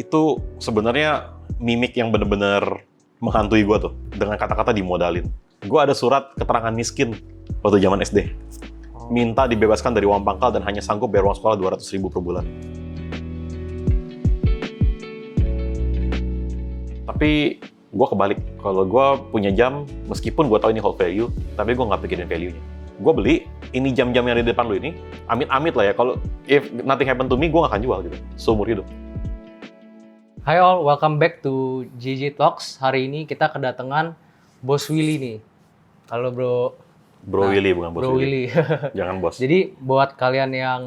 itu sebenarnya mimik yang bener-bener menghantui gue tuh. Dengan kata-kata dimodalin. Gue ada surat keterangan miskin waktu zaman SD. Minta dibebaskan dari uang pangkal dan hanya sanggup bayar uang sekolah 200.000 per bulan. Tapi gue kebalik. Kalau gue punya jam, meskipun gue tahu ini hold value, tapi gue nggak pikirin value-nya. Gue beli, ini jam-jam yang ada di depan lu ini, amit-amit lah ya, kalau if nothing happen to me, gue nggak akan jual gitu, seumur hidup. Hai all, welcome back to JJ Talks. Hari ini kita kedatangan Bos Willy nih. Halo bro. Bro Willy, bukan Bos Willy. Jangan bos. Jadi buat kalian yang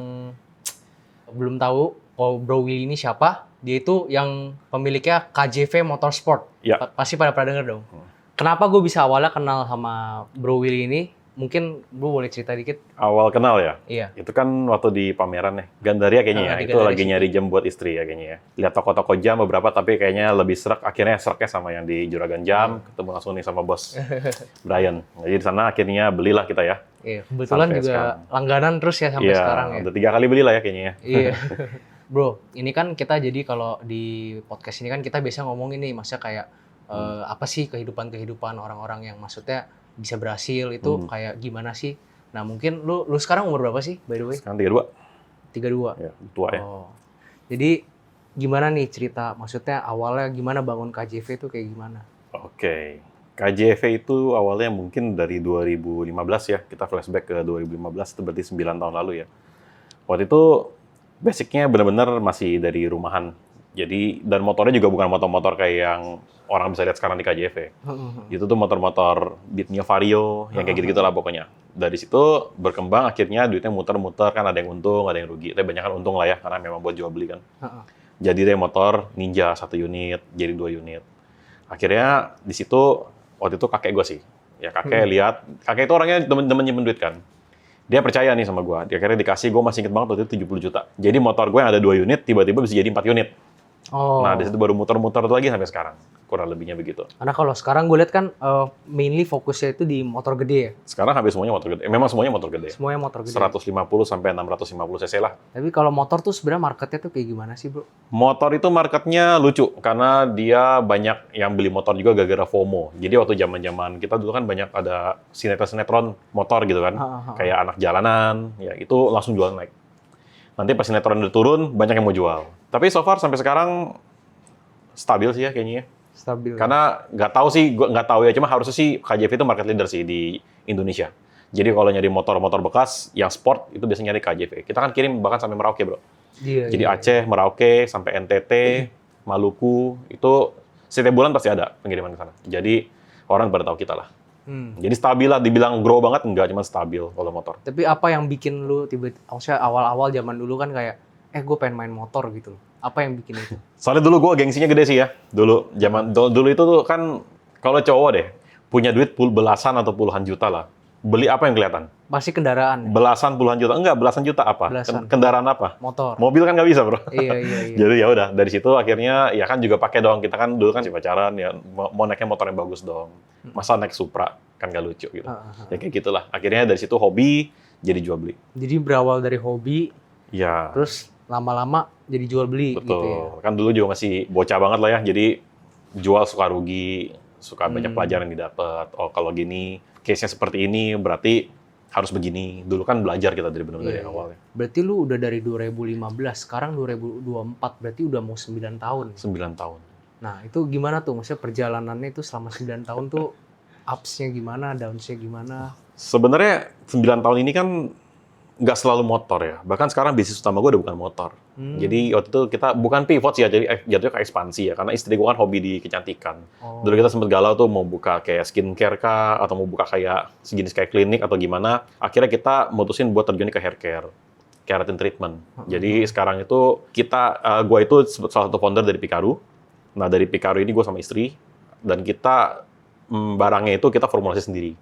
belum tahu, kalau Bro Willy ini siapa, dia itu yang pemiliknya KJV Motorsport. Ya. Pasti pada denger dong. Kenapa gue bisa awalnya kenal sama Bro Willy ini? Mungkin Bro boleh cerita dikit? Awal kenal ya? Iya. Itu kan waktu di pameran ya, Gandaria kayaknya ya. Itu lagi nyari jam buat istri ya kayaknya ya. Lihat toko-toko jam beberapa, tapi kayaknya lebih serak. Akhirnya seraknya sama yang di Juragan Jam, ketemu langsung nih sama bos Brian. Jadi di sana akhirnya belilah kita ya. Iya, kebetulan Sampai juga sekarang. Langganan terus ya sampai sekarang ya. Udah 3 kali belilah ya kayaknya ya. Iya. Bro, ini kan kita jadi kalau di podcast ini kan kita biasa ngomongin nih, maksudnya kayak apa sih kehidupan orang-orang yang maksudnya bisa berhasil itu kayak gimana sih? Nah mungkin lu sekarang umur berapa sih by the way? Sekarang 32. 32? Ya, tua ya. Oh. Jadi gimana nih cerita, maksudnya awalnya gimana bangun KJV itu kayak gimana? Oke. KJV itu awalnya mungkin dari 2015 ya. Kita flashback ke 2015, itu berarti 9 tahun lalu ya. Waktu itu basicnya benar-benar masih dari rumahan. Jadi, dan motornya juga bukan motor-motor kayak yang orang bisa lihat sekarang di KJV. Itu tuh motor-motor Beat Neo Vario, yang kayak gitu-gitu lah pokoknya. Dari situ berkembang, akhirnya duitnya muter-muter, kan ada yang untung, ada yang rugi. Tapi banyak kan untung lah ya, karena memang buat jual beli kan. Jadi deh motor Ninja 1 unit, jadi 2 unit. Akhirnya di situ, waktu itu kakek gue sih. Ya kakek lihat, kakek itu orangnya temen-temen nyimpen duit kan. Dia percaya nih sama gue. Dia akhirnya dikasih, gue masih inget banget waktu itu 70 juta. Jadi motor gue yang ada 2 unit, tiba-tiba bisa jadi 4 unit. Oh. Nah, di situ baru muter-muter lagi sampai sekarang. Kurang lebihnya begitu. Karena kalau sekarang gue lihat kan mainly fokusnya itu di motor gede ya. Sekarang hampir semuanya motor gede. Memang semuanya motor gede. Semuanya motor gede. 150 sampai 650 cc lah. Tapi kalau motor tuh sebenarnya marketnya tuh kayak gimana sih, Bro? Motor itu marketnya lucu karena dia banyak yang beli motor juga gara-gara FOMO. Jadi waktu zaman-zaman kita dulu kan banyak ada sinetron motor gitu kan. Kayak anak jalanan, ya itu langsung jual naik. Nanti pas sinetron udah turun, banyak yang mau jual. Tapi so far sampai sekarang stabil sih ya kayaknya. Stabil. Karena nggak tahu sih, gue nggak tahu ya. Cuma harusnya sih KJV itu market leader sih di Indonesia. Jadi kalau nyari motor-motor bekas yang sport itu biasanya nyari KJV. Kita kan kirim bahkan sampai Merauke bro. Iya, Jadi iya. Aceh, Merauke, sampai NTT, Maluku itu setiap bulan pasti ada pengiriman ke sana. Jadi orang pada tahu kita lah. Jadi stabil lah, dibilang grow banget enggak, cuma stabil kalau motor. Tapi apa yang bikin lu tiba-tiba, maksudnya awal-awal zaman dulu kan kayak, gue pengen main motor gitu. Apa yang bikin itu? Soalnya dulu gue gengsinya gede sih ya. Dulu itu tuh kan kalau cowok deh punya duit belasan atau puluhan juta lah. Beli apa yang kelihatan? Pasti kendaraan. Belasan puluhan juta? Enggak, belasan juta apa? Belasan. Kendaraan apa? Motor. Mobil kan nggak bisa bro. Iya. Jadi ya udah dari situ akhirnya ya kan juga pakai dong. Kita kan dulu kan masih pacaran ya mau naiknya motor yang bagus dong. Masa naik Supra kan nggak lucu gitu. Ya kayak gitulah. Akhirnya dari situ hobi jadi jual beli. Jadi berawal dari hobi, Ya. terus lama-lama jadi jual beli Betul. gitu ya. Kan dulu juga masih bocah banget lah ya. Jadi jual suka rugi, suka banyak pelajaran yang didapat. Oh kalau gini, case-nya seperti ini berarti harus begini. Dulu kan belajar kita dari benar-benar dari awal ya. Berarti lu udah dari 2015, sekarang 2024, berarti udah mau 9 tahun. 9 tahun. Nah itu gimana tuh? Maksudnya perjalanannya itu selama 9 tahun tuh ups-nya gimana, downs-nya gimana? Sebenarnya 9 tahun ini kan nggak selalu motor ya. Bahkan sekarang bisnis utama gue udah bukan motor. Jadi waktu itu kita bukan pivot sih ya, jadi jatuhnya ke ekspansi ya. Karena istri gue kan hobi di kecantikan. Dulu kita sempat galau tuh mau buka kayak skincare kah, atau mau buka kayak sejenis kayak klinik atau gimana. Akhirnya kita mutusin buat terjun ke hair care. Keratin treatment. Jadi sekarang itu gue itu salah satu founder dari Picaru. Nah dari Picaru ini gue sama istri. Dan kita barangnya itu kita formulasi sendiri.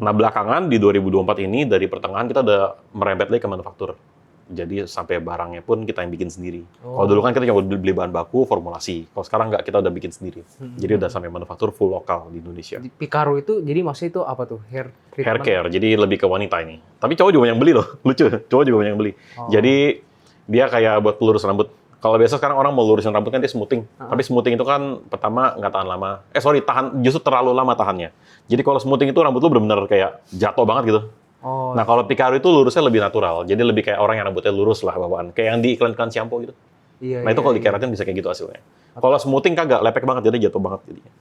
Nah belakangan di 2024 ini dari pertengahan kita udah merembet lagi ke manufaktur. Jadi sampai barangnya pun kita yang bikin sendiri. Kalau dulu kan kita cuma beli bahan baku, formulasi. Kalau sekarang nggak, kita udah bikin sendiri. Jadi udah sampai manufaktur full lokal di Indonesia. Di Picaru itu, jadi maksudnya itu apa tuh? Hair treatment? Hair care, jadi lebih ke wanita ini. Tapi cowok juga banyak beli loh, lucu. Cowok juga banyak beli. Jadi dia kayak buat pelurus rambut. Kalau biasa sekarang orang mau lurusin rambut kan dia smoothing. Tapi smoothing itu kan pertama nggak tahan lama. Justru terlalu lama tahannya. Jadi kalau smoothing itu rambut lu benar-benar kayak jatuh banget gitu. Oh. Nah kalau Picaru itu lurusnya lebih natural. Jadi lebih kayak orang yang rambutnya lurus lah bawaan. Kayak yang di iklan-iklan shampoo gitu. Iya. Nah itu kalau di keratin bisa kayak gitu hasilnya. Kalau smoothing kagak, lepek banget, jadi jatuh banget jadinya.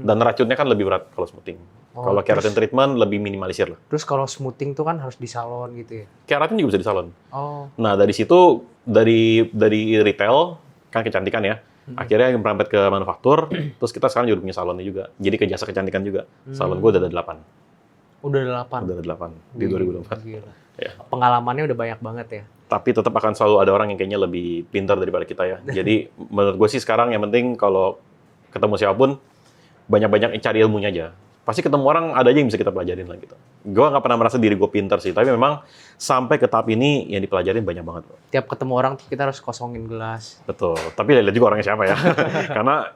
Dan racunnya kan lebih berat kalau smoothing. Kalau keratin treatment lebih minimalisir lah. Terus kalau smoothing tuh kan harus di salon gitu ya? Keratin juga bisa di salon. Oh. Nah dari situ, dari retail, kan kecantikan ya. Akhirnya merambet ke manufaktur, terus kita sekarang juga punya salonnya juga. Jadi ke jasa kecantikan juga. Salon gue udah ada 8. Udah ada 8? Udah ada 8 di 2024. Gila. Ya. Pengalamannya udah banyak banget ya? Tapi tetap akan selalu ada orang yang kayaknya lebih pintar daripada kita ya. Jadi menurut gue sih sekarang yang penting kalau ketemu siapapun, banyak-banyak cari ilmunya aja. Pasti ketemu orang, ada aja yang bisa kita pelajarin lah gitu. Gue nggak pernah merasa diri gue pintar sih, tapi memang sampai ke tahap ini yang dipelajarin banyak banget. Tiap ketemu orang kita harus kosongin gelas. Betul, tapi lihat juga orangnya siapa ya. Karena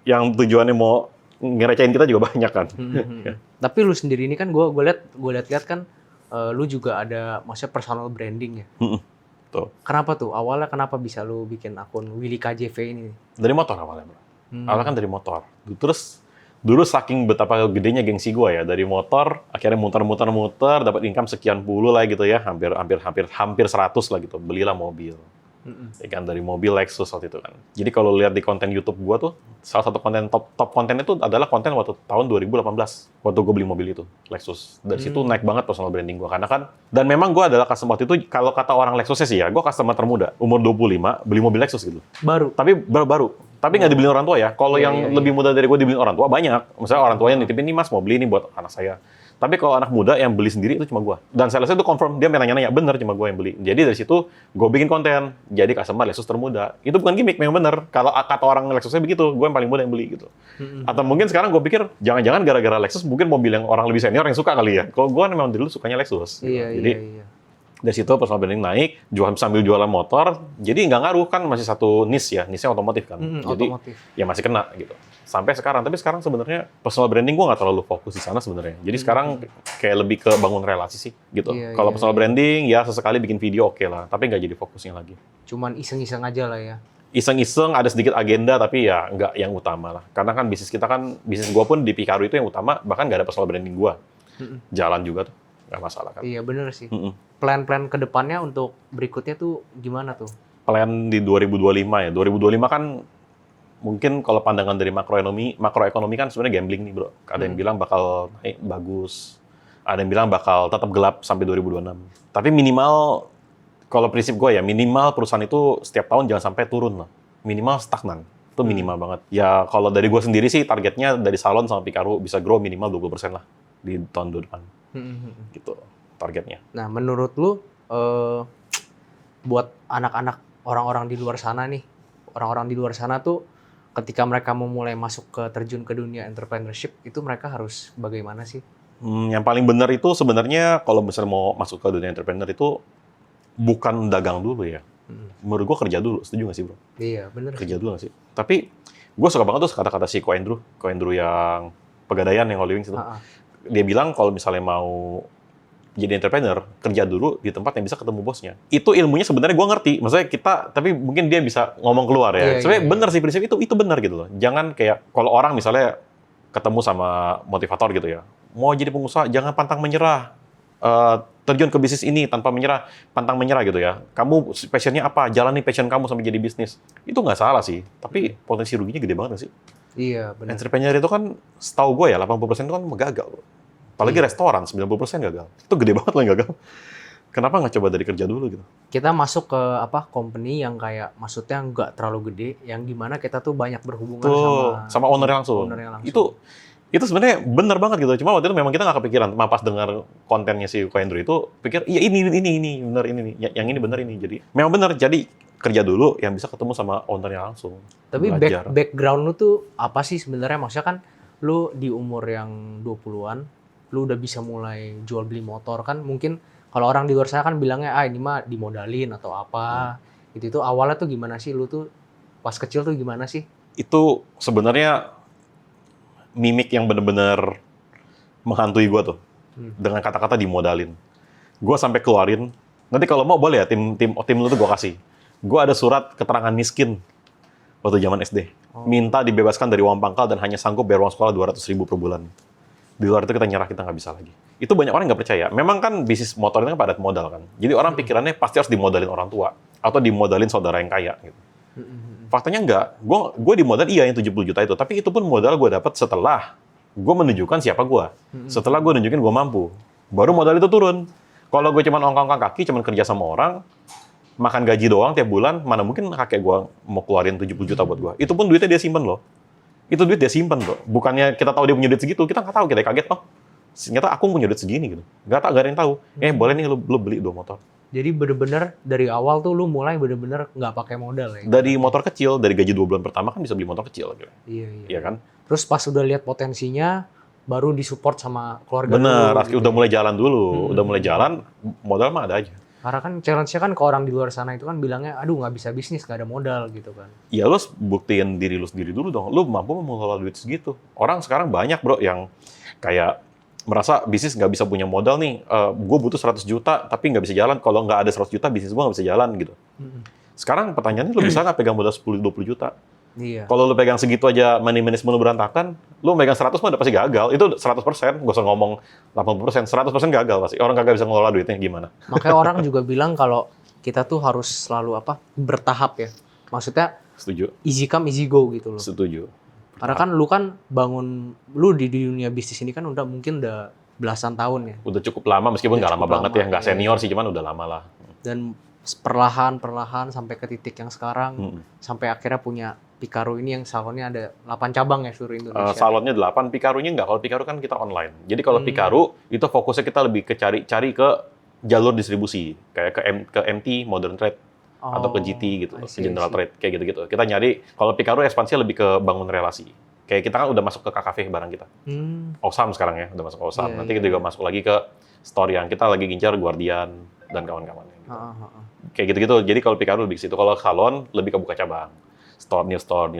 yang tujuannya mau ngerecehin kita juga banyak kan. Tapi lu sendiri ini kan gue lihat kan lu juga ada maksudnya personal branding ya. Tuh. Kenapa tuh? Awalnya kenapa bisa lu bikin akun Willy KJV ini? Dari motor awalnya, bro. Awalnya kan dari motor. Terus dulu saking betapa gedenya gengsi gue ya, dari motor akhirnya muter dapat income sekian puluh lah gitu ya, hampir 100 lah gitu. Belilah mobil. Ya kan, dari mobil Lexus waktu itu kan. Jadi kalau lihat di konten YouTube gua tuh, salah satu konten top konten itu adalah konten waktu tahun 2018. Waktu gua beli mobil itu, Lexus. Dari situ naik banget personal branding gua. Karena kan, dan memang gua adalah customer waktu itu, kalau kata orang Lexusnya sih ya, gua customer termuda. Umur 25, beli mobil Lexus gitu. Baru? Tapi baru. Tapi nggak dibeliin orang tua ya. Kalau yang lebih muda dari gua dibeliin orang tua, banyak. Misalnya orang tuanya nitipin, nih mas mau beli ini buat anak saya. Tapi kalau anak muda yang beli sendiri itu cuma gua. Dan salesnya itu confirm, dia nanya-nanya, bener cuma gua yang beli. Jadi dari situ, gua bikin konten. Jadi customer Lexus termuda. Itu bukan gimmick, memang bener. Kalau kata orang Lexusnya begitu, gua yang paling muda yang beli gitu. Atau mungkin sekarang gua pikir, jangan-jangan gara-gara Lexus, mungkin mobil yang orang lebih senior yang suka kali ya. Kalau gua memang dulu sukanya Lexus. Jadi, dari situ personal branding naik, sambil jualan motor, jadi nggak ngaruh kan masih satu niche ya, niche-nya otomotif kan. Jadi ya masih kena gitu. Sampai sekarang, tapi sekarang sebenarnya personal branding gue nggak terlalu fokus di sana sebenarnya. Jadi sekarang kayak lebih ke bangun relasi sih gitu. Kalau personal branding ya sesekali bikin video oke lah, tapi nggak jadi fokusnya lagi. Cuman iseng-iseng aja lah ya. Iseng-iseng, ada sedikit agenda, tapi ya nggak yang utama lah. Karena kan bisnis gue pun di Picaru itu yang utama, bahkan nggak ada personal branding gue. Jalan juga tuh. Nggak masalah kan. Iya bener sih. Plan-plan ke depannya untuk berikutnya tuh gimana tuh? Plan di 2025 ya. 2025 kan mungkin kalau pandangan dari makroekonomi kan sebenarnya gambling nih bro. Ada yang bilang bakal naik bagus. Ada yang bilang bakal tetap gelap sampai 2026. Tapi minimal, kalau prinsip gue ya, minimal perusahaan itu setiap tahun jangan sampai turun lah. Minimal stagnan. Itu minimal banget. Ya kalau dari gue sendiri sih targetnya dari salon sama Picaru bisa grow minimal 20% lah di tahun depan. Gitu targetnya. Nah, menurut lu buat anak-anak orang-orang di luar sana nih, orang-orang di luar sana tuh ketika mereka mau mulai masuk ke terjun ke dunia entrepreneurship itu mereka harus bagaimana sih? Yang paling benar itu sebenarnya kalau misalnya mau masuk ke dunia entrepreneur itu bukan dagang dulu ya. Menurut gua kerja dulu, setuju nggak sih bro? Iya bener. Kerja dulu nggak sih? Tapi gua suka banget tuh kata-kata si Ko Andrew yang Pegadaian yang Holy Wings itu. Dia bilang kalau misalnya mau jadi entrepreneur, kerja dulu di tempat yang bisa ketemu bosnya. Itu ilmunya sebenarnya gue ngerti. Maksudnya tapi mungkin dia bisa ngomong keluar ya. Sebenarnya benar sih prinsip itu benar gitu loh. Jangan kayak kalau orang misalnya ketemu sama motivator gitu ya. Mau jadi pengusaha, jangan pantang menyerah. Terjun ke bisnis ini tanpa menyerah, pantang menyerah gitu ya. Kamu passionnya apa? Jalani passion kamu sampai jadi bisnis. Itu nggak salah sih. Tapi potensi ruginya gede banget nggak sih? Iya, benar. Entrepreneur itu kan, setahu gue ya, 80% itu kan gagal. Apalagi restoran, 90% gagal. Itu gede banget loh yang gagal. Kenapa nggak coba dari kerja dulu gitu? Kita masuk ke company yang kayak, maksudnya nggak terlalu gede, yang gimana kita tuh banyak berhubungan sama owner langsung. Itu sebenarnya benar banget gitu. Cuma waktu itu memang kita nggak kepikiran. Pas dengar kontennya si Ko Andrew itu, pikir, iya ini benar ini. Yang ini benar ini. Jadi, memang benar. Jadi, kerja dulu yang bisa ketemu sama ownernya langsung. Tapi background lu tuh apa sih sebenarnya? Maksudnya kan lu di umur yang 20-an, lu udah bisa mulai jual beli motor kan. Mungkin kalau orang di luar sana kan bilangnya, ini mah dimodalin atau apa. Itu awalnya tuh gimana sih? Lu tuh pas kecil tuh gimana sih? Itu sebenarnya mimik yang benar-benar menghantui gue tuh. Dengan kata-kata dimodalin. Gue sampai keluarin, nanti kalau mau boleh ya tim lu tuh gue kasih. Gue ada surat keterangan miskin waktu zaman SD. Minta dibebaskan dari uang pangkal dan hanya sanggup bayar uang sekolah 200.000 per bulan. Di luar itu kita nyerah, kita nggak bisa lagi. Itu banyak orang nggak percaya. Memang kan bisnis motor itu kan padat modal kan. Jadi orang pikirannya pasti harus dimodalin orang tua. Atau dimodalin saudara yang kaya gitu. Faktanya enggak. Gue dimodal iya yang 70 juta itu. Tapi itu pun modal gue dapat setelah gue menunjukkan siapa gue. Setelah gue nunjukin gue mampu. Baru modal itu turun. Kalau gue cuma ongkang-ongkang kaki, cuma kerja sama orang, makan gaji doang tiap bulan, mana mungkin kakek gue mau keluarin 70 juta buat gue. Itu pun duitnya dia simpen loh. Itu duit dia simpen loh. Bukannya kita tahu dia punya duit segitu, kita nggak tahu, kita kaget. Oh, ternyata aku punya duit segini gitu. Nggak tahu, nggak ada yang tahu. Boleh nih lu beli 2 motor. Jadi bener-bener dari awal tuh lu mulai bener-bener nggak pakai modal ya? Dari motor kecil, dari gaji 2 bulan pertama kan bisa beli motor kecil gitu. Iya kan? Terus pas udah lihat potensinya, baru disupport sama keluarga Bener, dulu. udah mulai jalan dulu. Udah mulai jalan, modal mah ada aja. Karena kan challenge-nya kan ke orang di luar sana itu kan bilangnya, aduh nggak bisa bisnis, nggak ada modal gitu kan. Ya lu buktiin diri lu sendiri dulu dong. Lu mampu mengelola duit segitu. Orang sekarang banyak bro yang kayak merasa bisnis nggak bisa punya modal nih. Gue butuh 100 juta tapi nggak bisa jalan. Kalau nggak ada 100 juta bisnis gue nggak bisa jalan gitu. Sekarang pertanyaannya lu bisa nggak pegang modal 10-20 juta? Iya. Kalau lu pegang segitu aja money management lu berantakan, lu megang 100 mah udah pasti gagal. Itu 100%, gak usah ngomong 80%, 100% gagal pasti. Orang kagak bisa ngelola duitnya gimana? Makanya orang juga bilang kalau kita tuh harus selalu bertahap ya. Maksudnya Setuju. easy come easy go gitu loh. Setuju. Karena kan lu kan lu di dunia bisnis ini kan mungkin udah belasan tahun ya. Udah cukup lama, meskipun nggak lama banget ya. Nggak iya. senior sih, cuman udah lama lah. Dan perlahan sampai ke titik yang sekarang, sampai akhirnya punya Picaru ini yang salonnya ada 8 cabang ya seluruh Indonesia. Salonnya 8, Picarunya nggak. Kalau Picaru kan kita online. Jadi kalau Picaru, itu fokusnya kita lebih ke cari ke jalur distribusi. Kayak ke MT, Modern Trade. Atau ke GT gitu, ke General Trade. Kayak gitu-gitu. Kita nyari, kalau Picaru ekspansinya lebih ke bangun relasi. Kayak kita kan udah masuk ke KKV barang kita. Osam sekarang ya, udah masuk ke Osam. Nanti kita juga masuk lagi ke store yang kita lagi gincar Guardian dan kawan-kawannya. Gitu. Kayak gitu-gitu. Jadi kalau Picaru lebih ke situ. Kalau salon lebih ke buka cabang. New store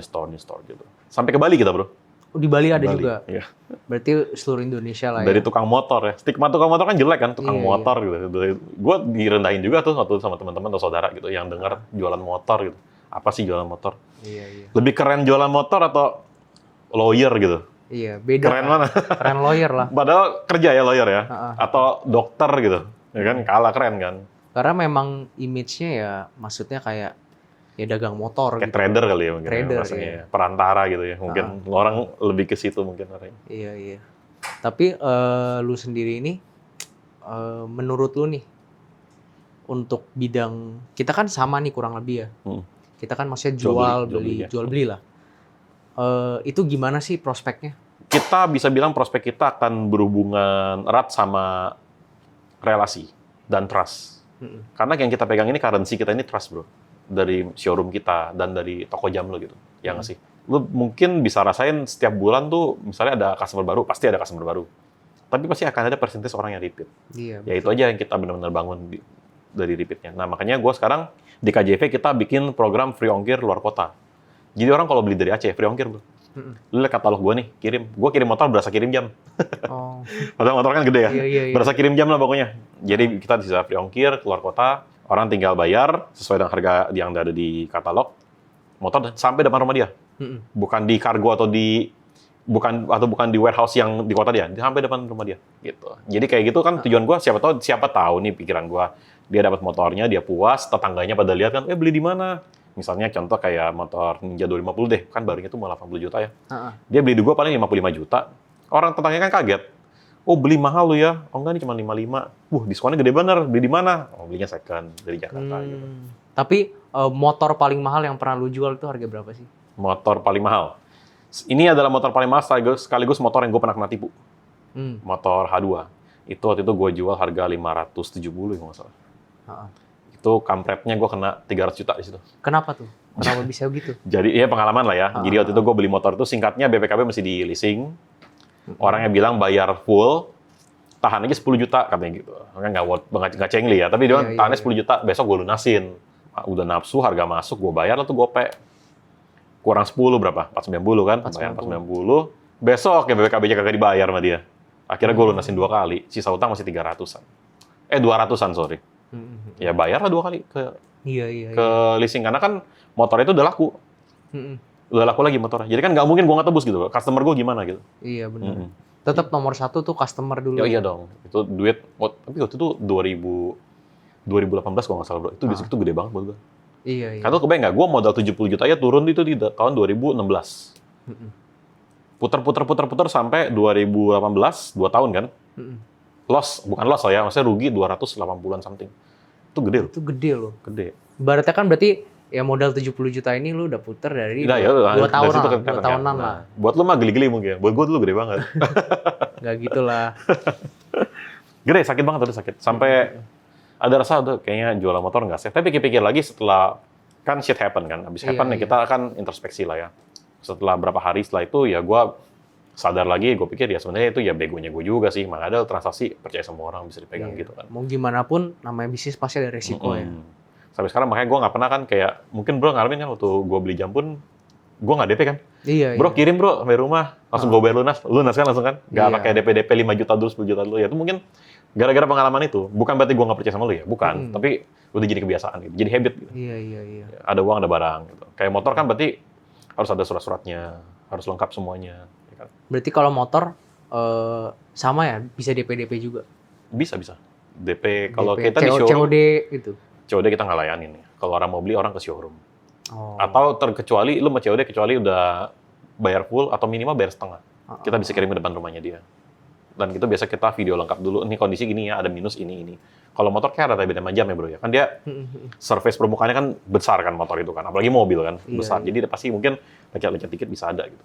gitu. Sampai ke Bali kita bro. Oh, di Bali ada juga? Iya. Berarti seluruh Indonesia lah Dari ya? tukang motor ya. Stigma tukang motor kan jelek kan, tukang motor gitu. Gue direndahin juga tuh waktu sama teman-teman atau saudara gitu yang dengar jualan motor gitu. Apa sih jualan motor? Iya. Lebih keren jualan motor atau lawyer gitu? Iya, beda. Keren mana? Keren lawyer lah. Padahal kerja ya lawyer ya. Atau dokter gitu. Ya kan, kalah keren kan. Karena memang image-nya ya, maksudnya kayak ya dagang motor kayak gitu. trader kali ya mungkin. Trader, ya. Perantara gitu ya. Mungkin orang lebih ke situ mungkin orangnya. Iya. Tapi lu sendiri ini, menurut lu nih, untuk bidang, kita kan sama nih kurang lebih ya. Kita kan maksudnya jual beli lah. Itu gimana sih prospeknya? Kita bisa bilang prospek kita akan berhubungan erat sama relasi dan trust. Karena yang kita pegang ini currency kita ini trust bro. Dari showroom kita dan dari toko jam lo gitu. Ya nggak sih? Lu mungkin bisa rasain setiap bulan tuh misalnya ada customer baru, pasti ada customer baru. Tapi pasti akan ada persentage orang yang repeat. Iya. Ya itu aja yang kita benar-benar bangun dari repeatnya. Nah makanya gue sekarang di KJV kita bikin program free ongkir luar kota. Jadi orang kalau beli dari Aceh free ongkir bro. Lu lihat katalog gue nih, gue kirim motor berasa kirim jam. Padahal motor kan gede ya. Iya. Berasa kirim jam lah pokoknya. Jadi kita bisa free ongkir keluar kota. Orang tinggal bayar sesuai dengan harga yang ada di katalog, motor sampai depan rumah dia, bukan di kargo atau bukan di warehouse yang di kota dia, sampai depan rumah dia, gitu. Jadi kayak gitu kan tujuan gue, siapa tahu nih pikiran gue, dia dapat motornya, dia puas, tetangganya pada lihat kan, beli di mana? Misalnya contoh kayak motor Ninja 250 deh, kan barunya tuh mau 80 juta ya, dia beli di gue paling 55 juta, orang tetangganya kan kaget. Oh beli mahal lu ya? Oh enggak nih cuma 55. Diskonnya gede bener. Beli di mana? Oh belinya second dari Jakarta gitu. Tapi motor paling mahal yang pernah lu jual itu harga berapa sih? Motor paling mahal. Ini adalah motor paling mahal sekaligus motor yang gue pernah kena tipu. Motor H2. Itu waktu itu gue jual harga 570 ya nggak salah. Itu kampretnya gue kena 300 juta di situ. Kenapa tuh? Kenapa bisa begitu? Jadi ya pengalaman lah ya. Jadi waktu itu gue beli motor itu singkatnya BPKB mesti di leasing. Orangnya bilang bayar full, tahan aja 10 juta katanya gitu. Kan nggak cengli ya, tapi dia tahannya 10 juta, besok gue lunasin. Udah nafsu, harga masuk, gue bayar lah tuh gope. Kurang 10 berapa? 490 kan? Bayar 490. Besok ya BPKB-nya kagak dibayar sama dia. Akhirnya gue lunasin 2 kali, sisa utang masih 300-an. 200-an sorry. Ya bayar lah 2 kali Iya. ke leasing, karena kan motor itu udah laku. Udah laku lagi motornya. Jadi kan nggak mungkin gue nggak tebus gitu. Customer gue gimana gitu. Iya benar. Tetap nomor 1 tuh customer dulu. Ya iya dong. Itu duit. Tapi waktu itu 2018 kalau nggak salah bro. Itu di situ gede banget buat gue. Iya. Karena kebayang nggak? Gue modal 70 juta aja turun itu di tahun 2016. Puter sampai 2018, 2 tahun kan. Bukan loss lah ya. Maksudnya rugi 280-an something. Itu gede loh. Itu gede loh. Gede. Ibaratnya kan berarti ya modal 70 juta ini lu udah puter dari 2 tahunan lah. Buat lu mah geli-geli mungkin. Buat gue dulu gede banget. Nggak gitu lah. Gede, sakit banget tuh, sakit. Sampai ada rasa tuh kayaknya jualan motor nggak safe. Tapi pikir-pikir lagi setelah kan shit happen kan. Habis happen ya kita akan introspeksi lah ya. Setelah berapa hari setelah itu ya gue sadar lagi, gue pikir ya sebenarnya itu ya begonya gue juga sih. Makanya ada transaksi percaya sama orang bisa dipegang gitu kan. Mau gimana pun namanya bisnis pasti ada resiko ya. Sampai sekarang makanya gue nggak pernah kan kayak, mungkin bro ngalamin kan waktu gue beli jam pun, gue nggak DP kan. Iya. Bro kirim bro sampai rumah, langsung gue bayar lunas kan langsung kan. Nggak pakai DP 5 juta dulu, 10 juta dulu. Ya itu mungkin gara-gara pengalaman itu. Bukan berarti gue nggak percaya sama lu ya, bukan. Tapi udah jadi kebiasaan gitu, jadi habit gitu. Iya. Ada uang, ada barang gitu. Kayak motor kan berarti harus ada surat-suratnya, harus lengkap semuanya. Ya kan? Berarti kalau motor sama ya, bisa DP juga? Bisa. DP kalau DP, kita di showroom. COD itu? COD kita nggak layanin. Kalau orang mau beli, orang ke showroom. Oh. Atau terkecuali, lu mau COD kecuali udah bayar full atau minimal bayar setengah. Kita bisa kirim ke depan rumahnya dia. Dan itu biasa kita video lengkap dulu. Ini kondisi gini ya, ada minus ini. Kalau motor kayak ada beda jam ya bro ya. Kan dia surface permukaannya kan besar kan motor itu kan. Apalagi mobil kan, besar. Jadi dia pasti mungkin lecet-lecet dikit bisa ada gitu.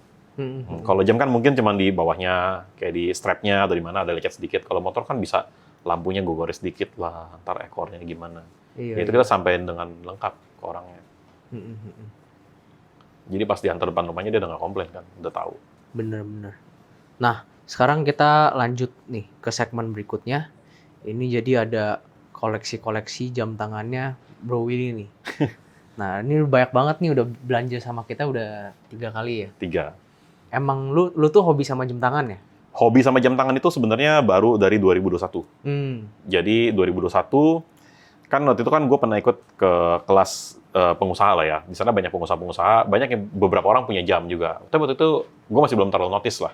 Kalau jam kan mungkin cuma di bawahnya, kayak di strapnya atau di mana ada lecet sedikit. Kalau motor kan bisa lampunya gue gores sedikit lah, antar ekornya gimana. Ya, itu kita sampein dengan lengkap ke orangnya. Jadi pas diantar depan rumahnya dia udah nggak komplain kan, udah tahu. Bener. Nah, sekarang kita lanjut nih ke segmen berikutnya. Ini jadi ada koleksi-koleksi jam tangannya Bro Willy nih. Nah, ini banyak banget nih, udah belanja sama kita udah 3 kali ya? 3. Emang lu tuh hobi sama jam tangan ya? Hobi sama jam tangan itu sebenarnya baru dari 2021. Jadi 2021, kan waktu itu kan gue pernah ikut ke kelas pengusaha lah ya. Di sana banyak pengusaha-pengusaha, banyak yang beberapa orang punya jam juga. Tapi waktu itu gue masih belum terlalu notice lah.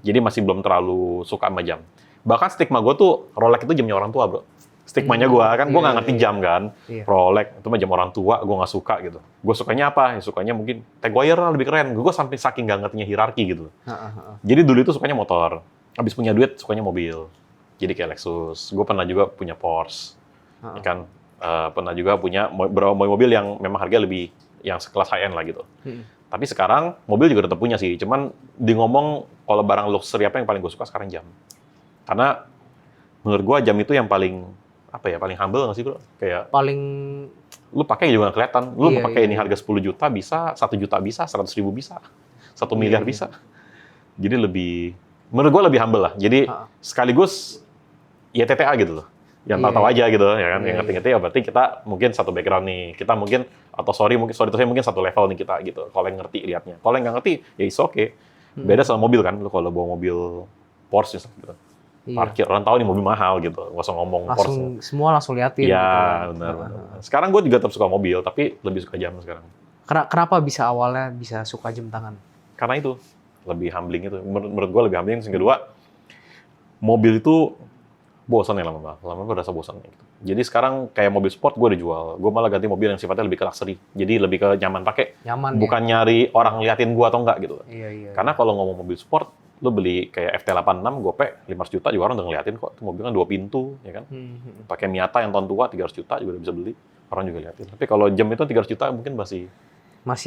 Jadi masih belum terlalu suka sama jam. Bahkan stigma gue tuh Rolex itu jamnya orang tua bro. Stigmanya gue kan, gue nggak ngerti jam kan. Rolex itu mah jam orang tua, gue nggak suka gitu. Gue sukanya apa? Ya, sukanya mungkin Tag Heuer lah lebih keren. Gue sampai saking nggak ngertinya hierarki gitu. Jadi dulu itu sukanya motor. Habis punya duit sukanya mobil. Jadi kayak Lexus. Gue pernah juga punya Porsche. Ya kan? Pernah juga punya beberapa mobil yang memang harganya lebih yang sekelas high end lah gitu. Tapi sekarang mobil juga tetap punya sih. Cuman di ngomong kalau barang luxury apa yang paling gue suka sekarang jam. Karena menurut gue jam itu yang paling paling humble nggak sih bro? Kayak paling lu pakai juga nggak kelihatan. Lu mau pakai ini harga 10 juta bisa, 1 juta bisa, 100 ribu bisa, 1 miliar bisa. Jadi lebih, menurut gue lebih humble lah. Jadi sekaligus ya TTA gitu loh. Yang tahu-tahu aja gitu ya kan. Yang ngerti-ngerti ya berarti kita mungkin satu background nih. Kita mungkin atau sorry itu saya mungkin satu level nih kita gitu. Kalau yang ngerti liatnya. Kalau yang nggak ngerti ya is okay. Beda sama mobil kan. Lu kalau bawa mobil Porsche gitu. Parkir, orang tahu nih mobil mahal gitu, nggak usah ngomong Porsche. Semua langsung liatin. Iya, gitu. Benar. Sekarang gue juga tetap suka mobil, tapi lebih suka jam sekarang. Kenapa bisa awalnya bisa suka jam tangan? Karena itu, lebih humbling itu. Menurut gue lebih humbling. Yang kedua, mobil itu bosan ya lama-lama berasa bosan. Gitu. Jadi sekarang kayak mobil sport gue udah jual. Gue malah ganti mobil yang sifatnya lebih ke luxury. Jadi lebih ke nyaman pakai. Bukan nyari orang liatin gue atau enggak gitu. Karena kalau ngomong mobil sport, lo beli kayak FT86 gope 500 juta juga orang udah ngeliatin kok. Itu mobil kan 2 pintu, ya kan? Pakai Miata yang tahun tua 300 juta juga udah bisa beli. Orang juga liatin. Tapi kalau jam itu 300 juta mungkin masih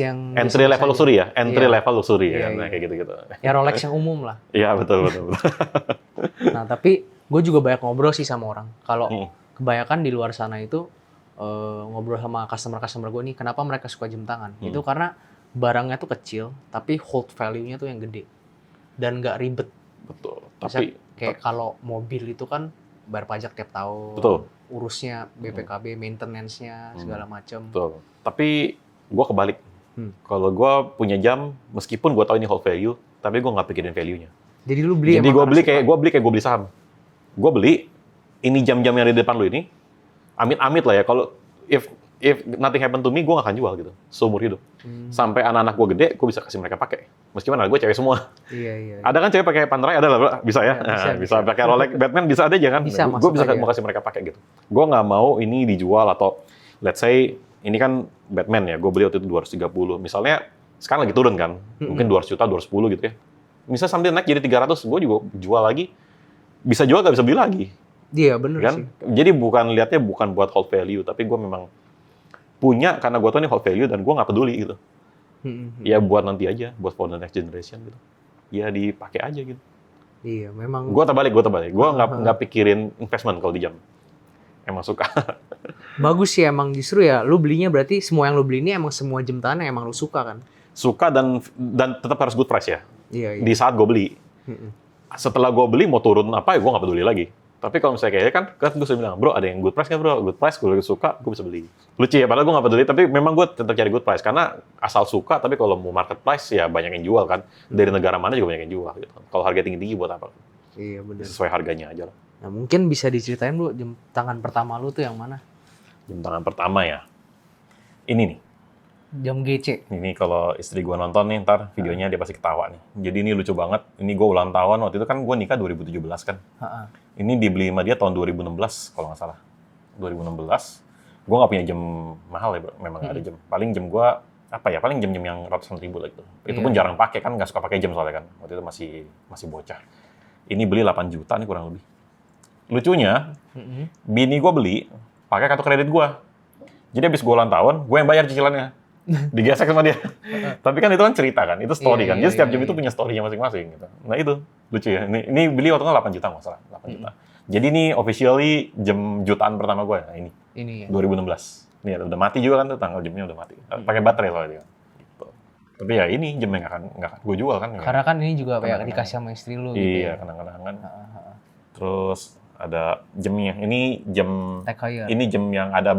yang entry level luxury ya, level luxury ya, nah, kayak gitu-gitu. Ya Rolex yang umum lah. Iya betul. Nah tapi gue juga banyak ngobrol sih sama orang. Kalau kebanyakan di luar sana itu ngobrol sama customer gue nih, kenapa mereka suka jam tangan? Itu karena barangnya tuh kecil, tapi hold value-nya tuh yang gede dan nggak ribet. Betul. Tapi kayak kalau mobil itu kan bayar pajak tiap tahun. Betul. Urusnya BPKB, maintenance-nya segala macam. Betul. Tapi gue kebalik. Kalau gue punya jam, meskipun gue tahu ini hold value, tapi gue nggak pikirin value-nya. Jadi lu beli? Jadi gue beli kayak gue beli saham. Gue beli ini jam-jam yang di depan lu ini, amit-amit lah ya, kalau if nothing happen to me, gue gak akan jual gitu, seumur hidup. Sampai anak-anak gue gede, gue bisa kasih mereka pakai. Meskipun anak gue cewek semua. Iya. Ada kan cewek pakai Panerai, ada lah, bro. Bisa ya? Bisa pakai Rolex, Batman bisa ada aja kan? Bisa, Gue bisa aja. mau kasih mereka pakai gitu. Gue nggak mau ini dijual atau let's say ini kan Batman ya, gue beli waktu itu 230. Misalnya sekarang lagi turun kan, mungkin 200 juta, 210 gitu ya. Misalnya sambil naik jadi 300, gue juga jual lagi. Bisa jual, nggak bisa beli lagi. Iya, bener Kan? sih. Jadi lihatnya bukan buat hold value, tapi gue memang punya karena gue tuh ini hold value dan gue nggak peduli gitu. Ya buat nanti aja, buat for the next generation gitu. Ya dipakai aja gitu. Iya, memang. Gue terbalik. Gue nggak pikirin investment kalau di jam. Emang suka. Bagus sih emang, justru ya lu belinya berarti semua yang lu beli ini emang semua jam tangan yang emang lu suka kan? Suka dan tetap harus good price ya. Iya. Di saat gue beli. Setelah gue beli mau turun apa ya gue nggak peduli lagi. Tapi kalau misalnya kayak kan gue sudah bilang, bro ada yang good price nggak bro? Good price, gue suka, gue bisa beli. Lucu ya, padahal gue nggak peduli, tapi memang gue tetap cari good price. Karena asal suka, tapi kalau mau market price ya banyak yang jual kan. Dari negara mana juga banyak yang jual. Gitu. Kalau harga tinggi-tinggi buat apa? Iya benar. Sesuai harganya aja lah. Nah mungkin bisa diceritain bro, jam tangan pertama lu tuh yang mana? Jam tangan pertama ya. Ini nih. Jam GC. Ini kalau istri gue nonton nih, ntar videonya dia pasti ketawa nih. Jadi ini lucu banget. Ini gue ulang tahun, waktu itu kan gue nikah 2017 kan. Ini dibeli sama dia tahun 2016 kalau nggak salah. 2016. Gue nggak punya jam mahal ya, bro. Memang nggak ada jam. Paling jam gue, paling jam-jam yang ratusan ribu lah gitu. Itu pun jarang pakai kan, nggak suka pakai jam soalnya kan. Waktu itu masih bocah. Ini beli 8 juta nih kurang lebih. Lucunya, bini gue beli pakai kartu kredit gue. Jadi habis gue ulang tahun, gue yang bayar cicilannya. Digesek sama dia. Tapi kan itu kan cerita kan, itu story kan. Jadi setiap jam itu punya story-nya masing-masing gitu. Nah itu lucu ya. Ini beli waktu itu 8 juta nggak salah, 8 juta. Jadi ini officially jam jutaan pertama gue. Nah ini ya. 2016. Ini udah mati juga kan tuh, tanggal jamnya udah mati. Pakai baterai soalnya dia. Gitu. Tapi ya ini jam yang nggak akan gue jual kan. Karena kan ini juga kayak dikasih sama istri lu gitu. Iya, kenang-kenangan. Terus ada jamnya. Ini jam Tag Heuer. Ini jam yang ada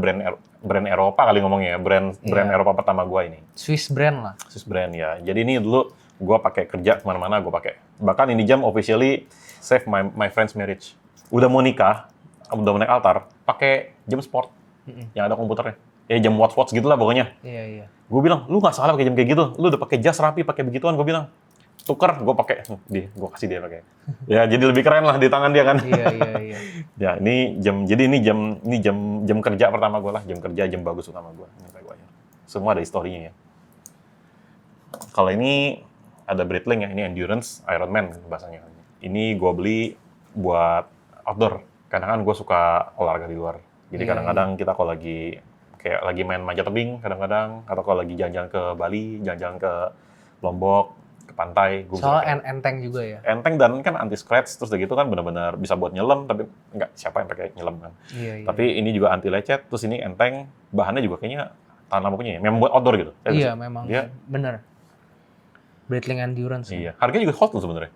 brand Eropa kali ngomongnya ya. Brand Eropa pertama gua ini. Swiss brand lah. Swiss brand ya. Jadi ini dulu gua pakai kerja kemana-mana gua pakai. Bahkan ini jam officially save my friend's marriage. Udah mau nikah, udah mau naik altar, pakai jam sport yang ada komputernya. Ya jam watch gitu lah pokoknya. Iya. Gua bilang, lu nggak salah pakai jam kayak gitu. Lu udah pakai jas rapi, pakai begituan. Gua bilang, tuker, gue pakai, gue kasih dia pakai. Ya jadi lebih keren lah di tangan dia kan. Iya. Ya ini jam kerja pertama gue lah, jam kerja jam bagus utama gue. Semua ada historinya ya. Kalau ini ada Breitling ya, ini endurance Ironman bahasanya. Ini gue beli buat outdoor, karena kan gue suka olahraga di luar. Jadi kadang-kadang kita kalau lagi main manjat tebing, kadang-kadang atau kalau lagi jalan-jalan ke Bali, jalan-jalan ke Lombok, ke pantai. Soalnya enteng juga ya. Enteng dan kan anti scratch, terus gitu kan benar-benar bisa buat nyelam, tapi nggak siapa yang pakai nyelam kan. Iya. Tapi ini juga anti lecet, terus ini enteng, bahannya juga kayaknya tahan lama punya ya, memang buat outdoor gitu. Iya, memang. Bener. Breitling Endurance. Iya, harganya juga hot tuh sebenarnya.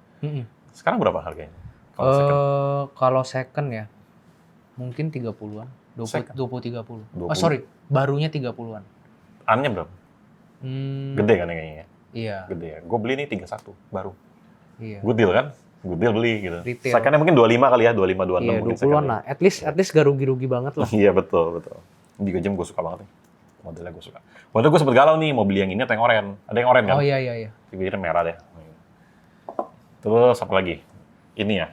Sekarang berapa harganya? Kalau second ya, mungkin 30-an. 20-30. Oh sorry, barunya 30-an. Annya berapa? Gede kan kayaknya? Iya. Gede ya. Gue beli ini 31 baru. Iya. Good deal kan? Good deal beli gitu. Retail. Secondnya mungkin 25 kali ya, 25 26 iya, mungkin 20-an lah. At least gak rugi-rugi banget lah. Iya betul. Ini juga jam gue suka banget nih. Modelnya gue suka. Waktu gue sempet galau nih mau beli yang ini atau yang oranye. Ada yang oranye kan? Oh iya. Pikirnya merah deh. Terus apa lagi? Ini ya.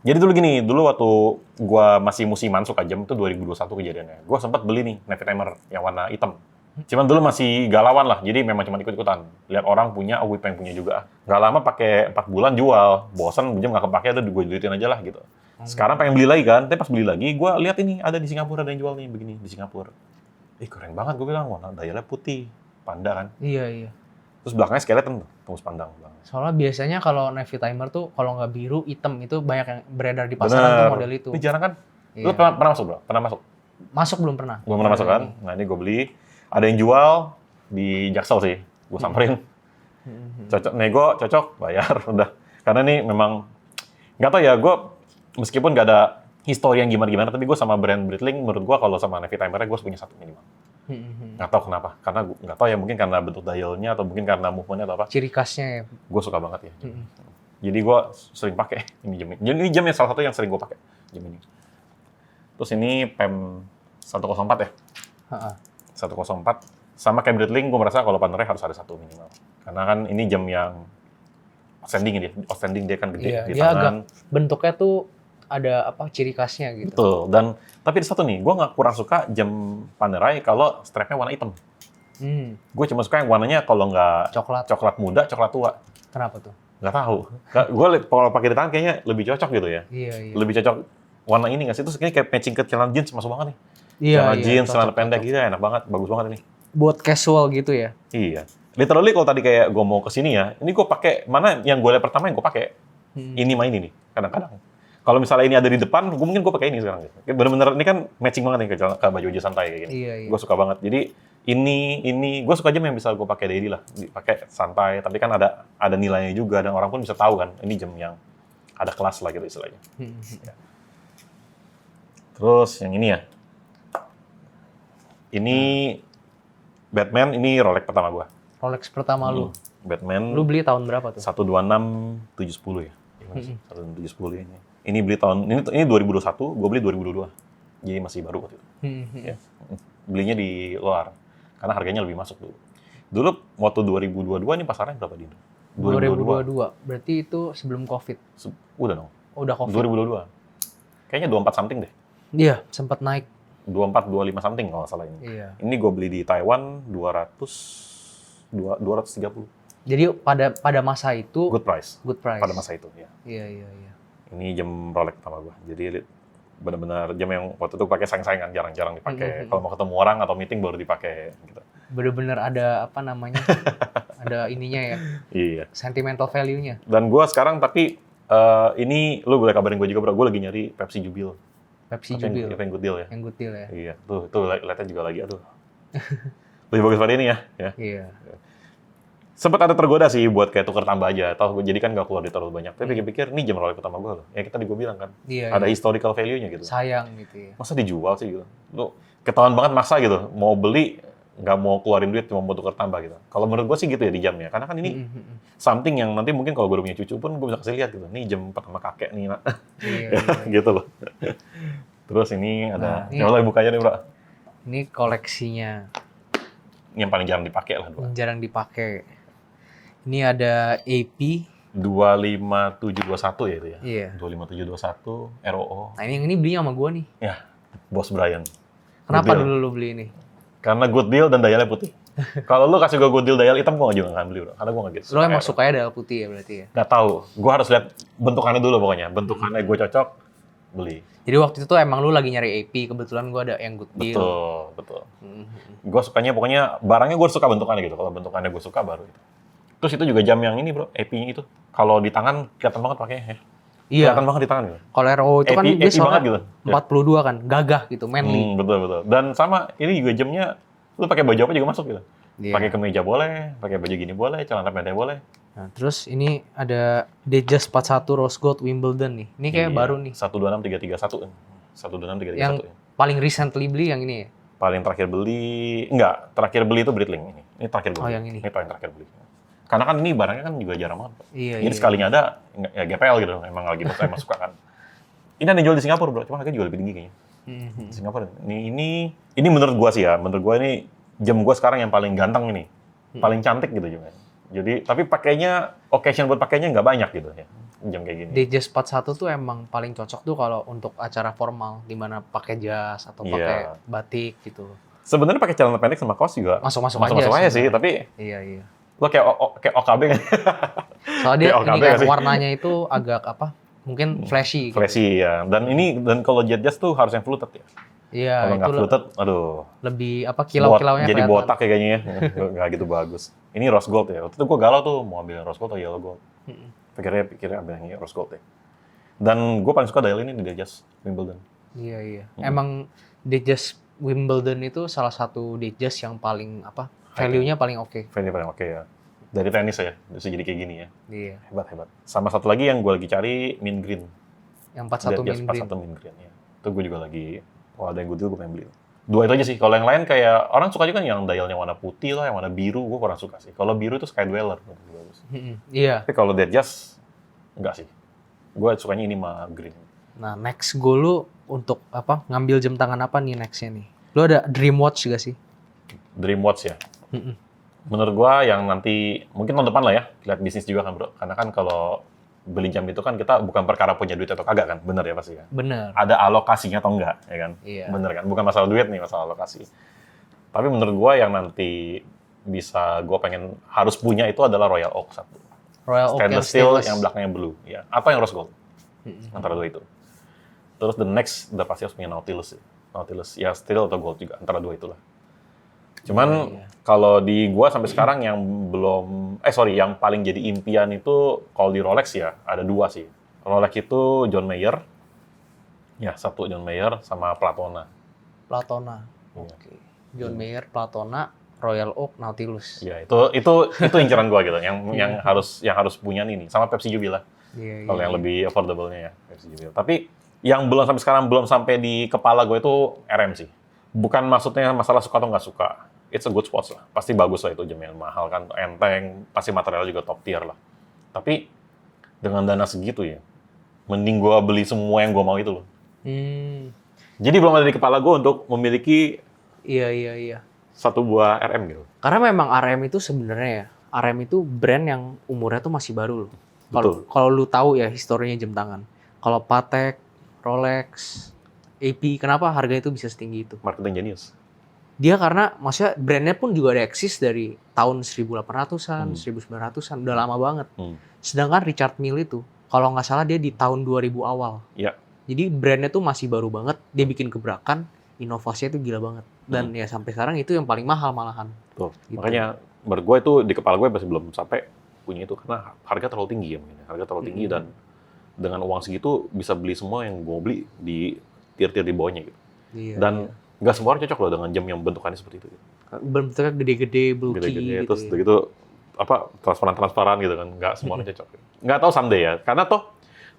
Jadi dulu waktu gue masih musiman suka jam itu 2021 kejadiannya. Gue sempat beli nih Navy Timer yang warna hitam. Cuman dulu masih galauan lah, jadi memang cuma ikut-ikutan. Lihat orang punya, gue pengen punya juga. Nggak lama pakai 4 bulan jual, bosan jam nggak kepake, udah gue julitin aja lah gitu. Sekarang pengen beli lagi kan, tapi pas beli lagi, gue lihat ini ada di Singapura, ada yang jual nih begini di Singapura. Keren banget, gue bilang, warna dialnya putih, panda kan. Iya. Terus belakangnya skeleton tuh, tembus pandang. Soalnya biasanya kalau Navy Timer tuh, kalau nggak biru, hitam, itu banyak yang beredar di pasaran tuh model itu. Ini jarang kan? Iya. Lu pernah masuk bro? Pernah masuk? Masuk belum pernah. Belum pernah masuk kan? Nah ini gue beli. Ada yang jual di Jaksel sih, gue samperin. Cocok, nego, cocok, bayar, udah. Karena ini memang, nggak tau ya, gue meskipun nggak ada histori yang gimana-gimana, tapi gue sama brand Breitling, menurut gue kalau sama Navy Timer-nya, gue punya satu minimal. Nggak tau kenapa, karena nggak tau ya, mungkin karena bentuk dialnya, atau mungkin karena movement-nya atau apa. Ciri khasnya ya. Gue suka banget ya. Jadi gue sering pakai ini jam. Jadi ini jam yang salah satu yang sering gue pakai, jam ini. Terus ini PEM 104 ya. Heeh. 104. Sama kayak Breitling, gue merasa kalau Panerai harus ada satu minimal. Karena kan ini jam yang outstanding dia kan gede Iya, di dia agak tangan. bentuknya tuh ada apa ciri khasnya gitu. Betul. Dan tapi ada satu nih, gue nggak kurang suka jam Panerai kalau strapnya warna hitam. Gue cuma suka yang warnanya kalau nggak coklat muda, coklat tua. Kenapa tuh? Nggak tahu. Gue kalau pakai di tangan kayaknya lebih cocok gitu ya. Iya. Lebih cocok warna ini nggak sih? Terus ini kayak matching ke celana jeans masuk banget nih. Iya, Celana jeans, celana cocok, pendek cocok. gitu enak banget, bagus banget ini. Buat casual gitu ya. Iya. Literally kalau tadi kayak gue mau kesini ya, ini gue pakai mana yang gue lihat pertama yang gue pakai. Ini main ini kadang-kadang. Kalau misalnya ini ada di depan, mungkin gue pakai ini sekarang. Gitu. Bener-bener ini kan matching banget nih ke baju aja santai kayak gini. Iya. Gue suka banget. Jadi ini gue suka aja yang bisa gue pakai daily lah, dipakai santai. Tapi kan ada nilainya juga dan orang pun bisa tahu kan, ini jam yang ada kelas lah gitu istilahnya. Ya. Terus yang ini ya, ini Batman, ini Rolex pertama gue. Rolex pertama lu. Batman. Lu beli tahun berapa tuh? 126 710 ya. 12710 ini. Ini beli ini 2021, gue beli 2022. Jadi masih baru waktu itu. Ya. Belinya di luar karena harganya lebih masuk dulu. Dulu waktu 2022 ini pasarnya berapa di Indo? 2022. Berarti itu sebelum Covid. Udah dong. Udah Covid. 2022. Kayaknya 24 something deh. Iya, sempat naik. 24 25 something kalau nggak salah ini. Iya. Ini gue beli di Taiwan 230. Jadi pada masa itu Good price. Pada masa itu ya. Iya. Ini jam Rolex pertama gue. Jadi benar-benar jam yang waktu itu pakai sayang-sayangan, jarang-jarang dipakai. Kalau mau ketemu orang atau meeting baru dipakai. Gitu. Bener-bener ada apa namanya? Ada ininya ya. Iya. Sentimental value-nya. Dan gue sekarang tapi ini lu boleh kabarin gue juga bro. Gue lagi nyari Pepsi Jubil. Jubil. Yang good deal ya. Yang good deal ya. Iya. Tuh lihatnya juga lagi. Aduh. Lebih bagus pada ini ya. Iya. Sempat ada tergoda sih buat kayak tuker tambah aja. Jadi kan nggak keluar di terlalu banyak. Tapi pikir-pikir ini jam Rolex pertama gue loh. Ya kita gue bilang kan. Iya. Ada historical value-nya gitu. Sayang gitu ya. Masa dijual sih gitu. Lu ketahuan banget maksa gitu. Mau beli nggak mau keluarin duit cuma mau tuker tambah gitu. Kalau menurut gue sih gitu ya di jamnya. Karena kan ini something yang nanti mungkin kalau gue udah punya cucu pun gue bisa kasih lihat gitu. Nih jam pertama kakek nih nak. Iya. Gitu loh. Terus ini ada. Nah, Coba bukanya nih bro. Ini koleksinya. Yang paling jarang dipakai lah. Yang jarang dipakai. Ini ada AP 25721 ya itu ya. Iya. 25721 ROO. Nah ini belinya sama gue nih. Ya, Bos Brian. Kenapa Good deal. dulu lu beli ini? Karena good deal dan dialnya putih. Kalau lu kasih gue good deal dial hitam, gue juga nggak akan beli bro. Karena gue nggak gitu. Lu emang sukanya dial putih ya berarti ya? Nggak tahu. Gue harus lihat bentukannya dulu pokoknya. Bentukannya gue cocok, beli. Jadi waktu itu tuh emang lu lagi nyari AP, kebetulan gue ada yang good deal. Betul. Gue sukanya pokoknya barangnya gue suka bentukannya gitu. Kalau bentukannya gue suka baru itu. Terus itu juga jam yang ini bro, AP-nya itu. Kalau di tangan kelihatan banget pakainya ya. Iya. Kelihatan banget di tangan gitu. Kalau RO itu kan dia AP banget gitu. 42 kan, gagah gitu, manly. Betul. Dan sama ini juga jamnya, lu pakai baju apa juga masuk gitu. Iya. Pakai kemeja boleh, pakai baju gini boleh, celana pendek boleh. Nah, terus ini ada Datejust 41 Rose Gold Wimbledon nih. Ini kayak baru nih. 126331. 126 331. Yang paling recently beli yang ini ya? Paling terakhir beli, terakhir beli itu Breitling ini. Ini terakhir beli. Oh, yang ini. Ini paling terakhir beli. Karena kan ini barangnya kan juga jarang banget. Iya. Ini sekalinya ada, ya GPL gitu. Emang lagi emang suka kan. Ini ada yang jual di Singapura bro, cuma harganya juga lebih tinggi kayaknya. Di Singapura. Ini menurut gua sih ya, menurut gua ini jam gua sekarang yang paling ganteng ini. Paling cantik gitu juga. Jadi, tapi pakainya, occasion buat pakainya nggak banyak gitu ya. Jam kayak gini. Datejust 41 tuh emang paling cocok tuh kalau untuk acara formal, di mana pakai jas atau pakai batik gitu. Sebenarnya pakai celana pendek sama kaos juga Masuk aja sih, tapi iya. lo kayak OKB kan? Soalnya Kayak ini OKB kayak sih. warnanya itu agak apa? Mungkin flashy. Gitu. Flashy ya. Dan kalau jet jas tuh harus yang fluted ya. Iya. Kalau nggak itu fluted, aduh. lebih apa kilau-kilaunya jadi kelihatan. botak ya kayaknya ya. Nggak gitu bagus. Ini rose gold ya. Waktu itu gue galau tuh mau ambil rose gold atau yellow gold. Pikirnya ambil yang rose gold ya. Dan gue paling suka dial ini di Datejust Wimbledon. Iya. Emang Datejust Wimbledon itu salah satu Datejust yang paling apa? Value-nya paling oke. Value paling oke ya. Dari tenis ya, bisa jadi kayak gini ya. Iya. Hebat. Sama satu lagi yang gue lagi cari, mint green. Yang 41 Datejust mint green. 41 mint green ya. Itu gue juga lagi, kalau ada yang good deal gue pengen beli. Dua itu aja sih. Kalau yang lain kayak, orang suka juga yang dialnya warna putih lah, yang warna biru, gue kurang suka sih. Kalau biru itu Sky Dweller. Bagus. Iya. Tapi kalau Datejust, enggak sih. Gue sukanya ini mah green. Nah, next goal lu untuk ngambil jam tangan apa nih nextnya nih? Lu ada dream watch gak sih? Dream watch ya. Mm-mm. Menurut gua yang nanti mungkin tahun depan lah ya, lihat bisnis juga kan bro. Karena kan kalau beli jam itu kan kita bukan perkara punya duit atau kagak kan, bener ya pasti kan. Bener. Ada alokasinya atau enggak, ya kan? Iya. Bener kan? Bukan masalah duit nih, masalah alokasi. Tapi menurut gua yang nanti bisa gua pengen harus punya itu adalah Royal Oak satu. Royal Oak yang Stainless steel stainless. yang belakangnya blue, ya. Atau yang rose gold. Mm-mm. Antara dua itu. Terus the next udah pasti harus punya Nautilus. Nautilus ya steel atau gold juga, antara dua itulah. Cuman Iya. kalau di gua sampai sekarang yang belum yang paling jadi impian itu kalau di Rolex ya ada dua sih. Rolex itu John Mayer. Ya, satu John Mayer sama Platona. Platona. Iya. Oke. John Mayer, Platona, Royal Oak, Nautilus. Ya, itu inceran gua gitu. Yang harus punya nih sama Pepsi Jubilee lah. Iya, Kalau yang lebih affordable-nya ya Pepsi Jubilee. Tapi yang belum sampai sekarang belum sampai di kepala gue itu RM sih. Bukan maksudnya masalah suka atau nggak suka. It's a good watch lah. Pasti bagus lah itu jam yang mahal kan, enteng, pasti materialnya juga top tier lah. Tapi dengan dana segitu ya, mending gue beli semua yang gue mau itu loh. Jadi belum ada di kepala gue untuk memiliki Iya. satu buah RM gitu. Karena memang RM itu sebenarnya ya, RM itu brand yang umurnya tuh masih baru loh. Kalau lu tahu ya historinya jam tangan. Kalau Patek, Rolex, AP, kenapa harganya itu bisa setinggi itu? Marketing genius. Dia karena maksudnya brandnya pun juga ada eksis dari tahun 1800-an, 1900-an, udah lama banget. Sedangkan Richard Mille itu, kalau nggak salah dia di tahun 2000 awal. Iya. Jadi brandnya tuh masih baru banget, dia bikin gebrakan, inovasinya tuh gila banget. Dan ya sampai sekarang itu yang paling mahal malahan. Tuh, Gitu. makanya menurut gue itu di kepala gue masih belum sampai punya itu karena harga terlalu tinggi ya mungkin. Harga terlalu tinggi dan dengan uang segitu bisa beli semua yang gue beli di tier-tier di bawahnya gitu. Iya, Dan nggak semua orang cocok loh dengan jam yang bentukannya seperti itu. bentuknya gede-gede, bulky Gede-gede, gitu. terus Ya. gitu transparan gitu kan. Nggak semua orang cocok. Nggak tahu someday ya. Karena toh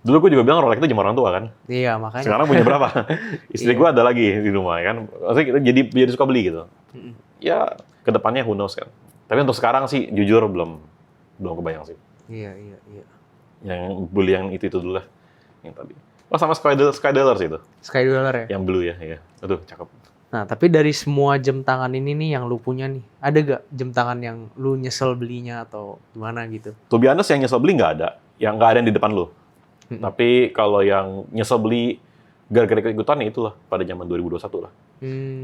dulu gue juga bilang Rolex itu jam orang tua kan. Iya, makanya. Sekarang punya berapa? Istri gue ada lagi di rumah ya kan. Maksudnya kita jadi suka beli gitu. Ya kedepannya who knows kan. Tapi untuk sekarang sih jujur belum kebayang sih. Iya. Yang beli yang itu dulu lah. Yang tadi. Oh sama Skydweller sih itu. Skydweller ya. Yang blue ya. Aduh cakep. Nah, tapi dari semua jam tangan ini nih yang lu punya nih, ada gak jam tangan yang lu nyesel belinya atau gimana gitu? To be honest, yang nyesel beli nggak ada. Yang nggak ada yang di depan lu. Tapi kalau yang nyesel beli gara-gara ikut-ikutan ya itulah pada zaman 2021 lah.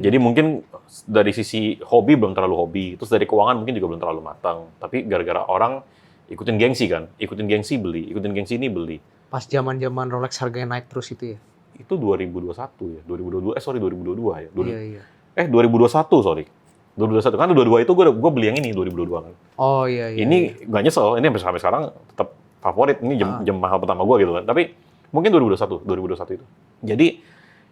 Jadi mungkin dari sisi hobi belum terlalu hobi, terus dari keuangan mungkin juga belum terlalu matang. Tapi gara-gara orang ikutin gengsi kan, ikutin gengsi beli, ikutin gengsi ini beli. Pas zaman-zaman Rolex harganya naik terus itu ya? Itu 2021 ya, 2022 2022 ya. Iya. 2021 sorry. 2021 kan 2022 itu gue beli yang ini 2022 kan. Oh iya. Ini nggak nyesel, ini sampai sekarang tetap favorit, ini jam mahal pertama gue gitu kan. Tapi mungkin 2021 itu. Jadi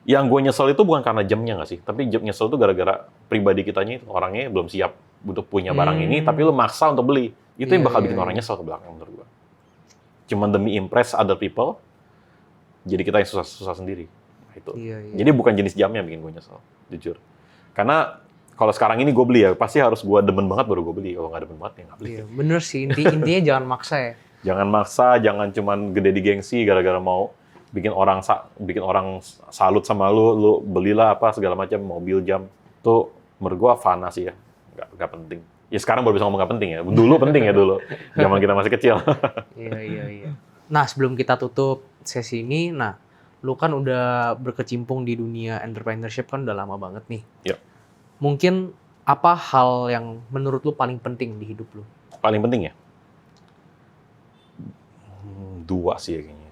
yang gue nyesel itu bukan karena jamnya nggak sih, tapi nyesel itu gara-gara pribadi kitanya itu orangnya belum siap untuk punya barang ini, tapi lu maksa untuk beli. Itu yang bakal bikin orang nyesel ke belakang menurut gue. Cuman demi impress other people, jadi kita yang susah sendiri. Nah, itu. Iya. Jadi bukan jenis jamnya yang bikin gue nyesel, jujur. Karena kalau sekarang ini gue beli ya, pasti harus gue demen banget baru gue beli. Kalau nggak demen banget ya nggak beli. Iya, bener sih. Intinya jangan maksa ya. Jangan maksa, jangan cuman gede di gengsi gara-gara mau bikin orang salut sama lu belilah apa segala macam mobil jam. Itu menurut gua fana sih ya. Nggak penting. Ya sekarang baru bisa ngomong nggak penting ya. Dulu penting ya dulu. Zaman kita masih kecil. Iya. Nah, sebelum kita tutup sesi ini, lu kan udah berkecimpung di dunia entrepreneurship kan udah lama banget nih. Iya. Mungkin apa hal yang menurut lu paling penting di hidup lu? Paling penting ya? Dua sih ya kayaknya.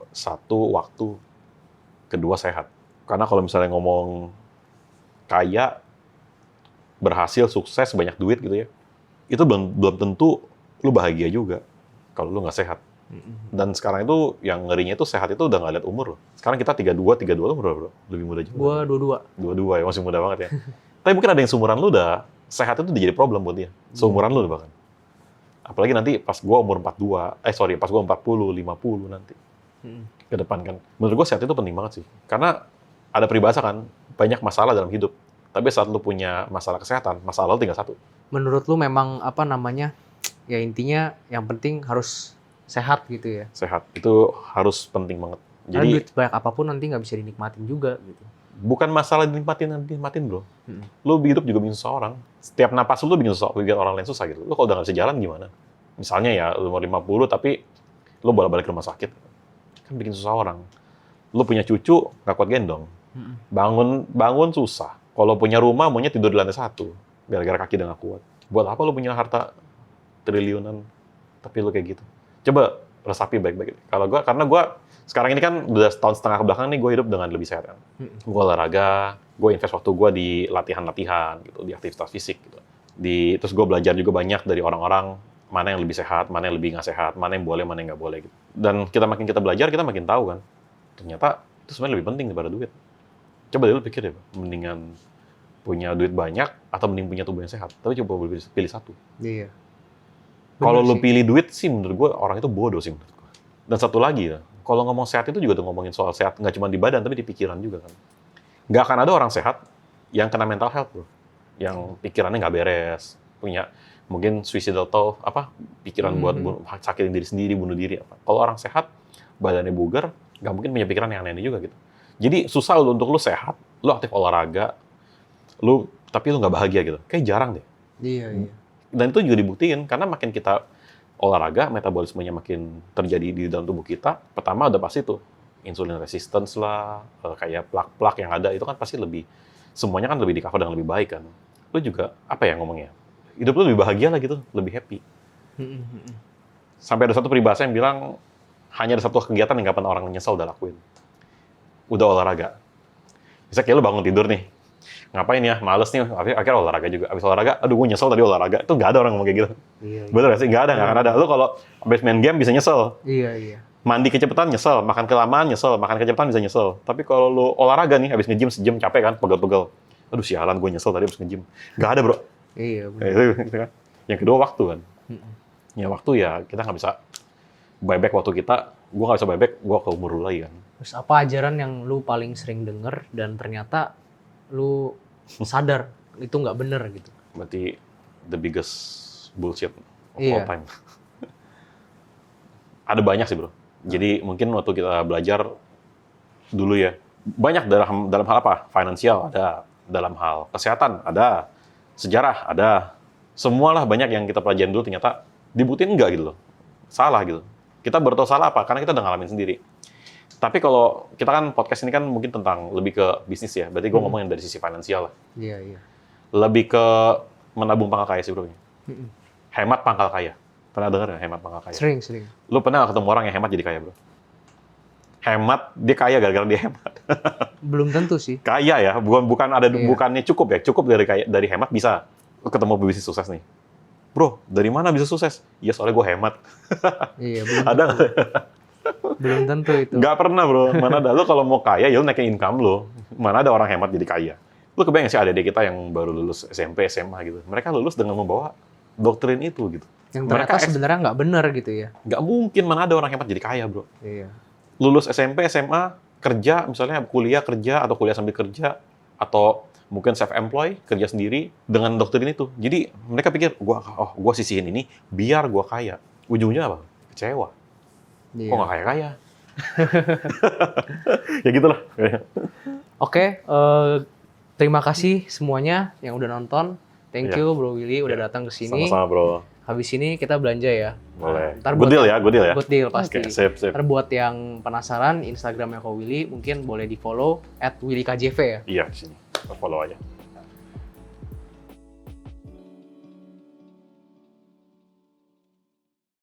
Satu, waktu. Kedua, sehat. Karena kalau misalnya ngomong kaya, berhasil, sukses, banyak duit gitu ya, itu belum tentu lu bahagia juga kalau lu nggak sehat. Dan sekarang itu yang ngerinya itu sehat itu udah nggak lihat umur loh. Sekarang kita 32 lu berapa bro? Lebih muda juga. Gua 22. 22 ya, masih muda banget ya. Tapi mungkin ada yang seumuran lu udah sehat itu udah jadi problem buat dia. Seumuran lu bahkan. Apalagi nanti pas gua umur 42, pas gua 40, 50 nanti. Ke depan kan. Menurut gua sehat itu penting banget sih. Karena ada peribahasa kan, banyak masalah dalam hidup. Tapi saat lu punya masalah kesehatan, masalah lu tinggal satu. Menurut lu memang ya intinya yang penting harus sehat gitu ya? Sehat. Itu harus penting banget. Karena duit banyak apapun nanti nggak bisa dinikmatin juga gitu. Bukan masalah dinikmatin bro. Lu hidup juga bikin susah orang. Setiap napas lu bikin orang lain susah gitu. Lu kalau udah nggak bisa jalan gimana? Misalnya ya, lu umur 50 tapi lu bolak-balik ke rumah sakit. Kan bikin susah orang. Lu punya cucu, nggak kuat gendong. Bangun susah. Kalau punya rumah, maunya tidur di lantai 1. Gara-gara kaki udah nggak kuat. Buat apa lu punya harta triliunan, tapi lu kayak gitu? Coba resapi baik-baik. Karena gue sekarang ini kan udah setahun setengah kebelakang nih gue hidup dengan lebih sehat kan. Gue olahraga, gue invest waktu gue di latihan-latihan gitu, di aktivitas fisik gitu. Terus gue belajar juga banyak dari orang-orang mana yang lebih sehat, mana yang lebih nggak sehat, mana yang boleh, mana yang nggak boleh gitu. Dan makin kita belajar, kita makin tahu kan. Ternyata itu sebenarnya lebih penting daripada duit. Coba deh lu pikir deh, mendingan punya duit banyak atau mending punya tubuh yang sehat. Tapi coba pilih satu. Iya. Kalau lu pilih duit sih menurut gue orang itu bodoh sih menurut gue. Dan satu lagi ya, kalau ngomong sehat itu juga tuh ngomongin soal sehat nggak cuma di badan tapi di pikiran juga kan. Nggak akan ada orang sehat yang kena mental health bro, yang pikirannya nggak beres, punya mungkin suicidal thought, pikiran buat sakitin diri sendiri, bunuh diri apa. Kalau orang sehat, badannya bugar, nggak mungkin punya pikiran yang aneh-aneh juga gitu. Jadi susah untuk lu sehat, lu aktif olahraga, tapi lu nggak bahagia gitu. Kayak jarang deh. Iya. Dan itu juga dibuktiin karena makin kita olahraga, metabolismenya makin terjadi di dalam tubuh kita. Pertama udah pasti tuh insulin resistance lah, kayak plak-plak yang ada itu kan pasti semuanya kan lebih di cover dan lebih baik kan. Lu juga ngomongnya? Hidup lu lebih bahagia lah gitu, lebih happy. Sampai ada satu peribahasa yang bilang hanya ada satu kegiatan yang nggak pernah orang nyesel udah lakuin. Udah olahraga. Bisa kayak lu bangun tidur nih, ngapain ya, males nih, akhirnya olahraga juga. Abis olahraga, aduh gue nyesel tadi olahraga. Itu nggak ada orang ngomong kayak gitu. Iya. Betul nggak sih? Nggak akan ada. Lu kalau abis main game bisa nyesel. Iya. Mandi kecepatan nyesel, makan kelamaan nyesel, makan kecepatan bisa nyesel. Tapi kalau lu olahraga nih, abis nge-gym sejam capek kan, pegel-pegel. Aduh sialan, gue nyesel tadi abis nge-gym. Nggak ada bro. Iya. Gitu kan. Yang kedua waktu kan. Ya waktu ya kita nggak bisa buyback waktu kita. Gue nggak bisa buyback, gue ke umur lu lagi kan. Terus apa ajaran yang lu paling sering denger dan ternyata lu sadar itu nggak bener gitu? Berarti the biggest bullshit of Iya. all time. Ada banyak sih bro. Jadi mungkin waktu kita belajar dulu ya, banyak dalam hal apa? Finansial ada, dalam hal kesehatan ada, sejarah ada, semualah banyak yang kita pelajarin dulu ternyata dibuktiin enggak gitu loh, salah gitu. Kita baru tahu salah apa? Karena kita udah ngalamin sendiri. Tapi kalau kita kan podcast ini kan mungkin tentang lebih ke bisnis ya, berarti gue ngomongin dari sisi finansial lah. Iya. Lebih ke menabung pangkal kaya sih bro. Hemat pangkal kaya. Pernah dengar nggak hemat pangkal kaya? Sering. Lu pernah nggak ketemu orang yang hemat jadi kaya bro? Hemat, dia kaya gara-gara dia hemat. Belum tentu sih. Kaya ya, bukannya cukup ya. Cukup dari hemat bisa. Lu ketemu bisnis sukses nih. Bro, dari mana bisa sukses? Ya soalnya gue hemat. Iya, belum Ada nggak? belum tentu itu. Nggak pernah bro. Mana ada. Lu kalau mau kaya, ya lu naikin income lu. Mana ada orang hemat jadi kaya. Lu kebayang sih adik-adik kita yang baru lulus SMP, SMA gitu. Mereka lulus dengan membawa doktrin itu gitu. Yang ternyata sebenarnya nggak benar gitu ya. Nggak mungkin mana ada orang hemat jadi kaya bro. Iya. Lulus SMP, SMA, kerja, misalnya kuliah kerja, atau kuliah sambil kerja, atau mungkin self-employed, kerja sendiri, dengan doktrin itu. Jadi mereka pikir, gua sisihin ini, biar gua kaya. Ujungnya apa? Kecewa. Iya. Kok nggak kaya-kaya? Ya gitulah. Oke, terima kasih semuanya yang udah nonton. Thank you Bro Willy udah datang ke sini. Sama-sama bro. Habis ini kita belanja ya. Boleh. Ntar Good deal ya. Good deal pasti. Oke, sip. Ntar buat yang penasaran, Instagramnya Ko Willy mungkin boleh di follow @willykjv ya. Iya, di sini. Follow aja.